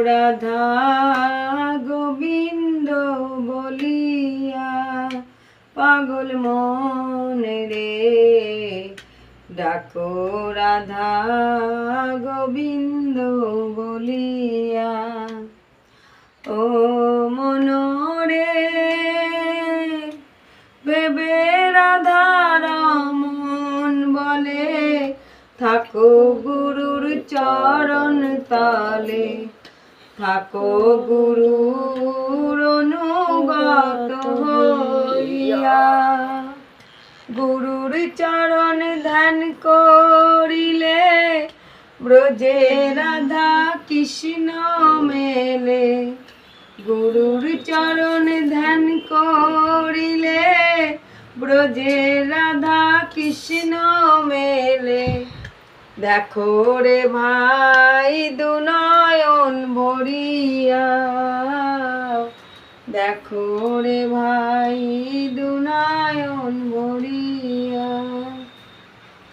রাধা গোবিন্দ বলিয়া পাগল মনে রে ডাকো রাধা গোবিন্দ বলিয়া। ও মনরে বেবে রাধার মন বলে থাকো গুরুর চরণ তলে, থাকো গুরুর অনুগত হইয়া। গুরুর চরণ ধ্যান করিলে ব্রজে রাধা কৃষ্ণ মেলে। গুরুর চরণ ধ্যান করিলে ব্রজে রাধা কৃষ্ণ মেলে। দেখো রে ভাই দুনয়ন ভরিয়া, দেখো রে ভাই দুনয়ন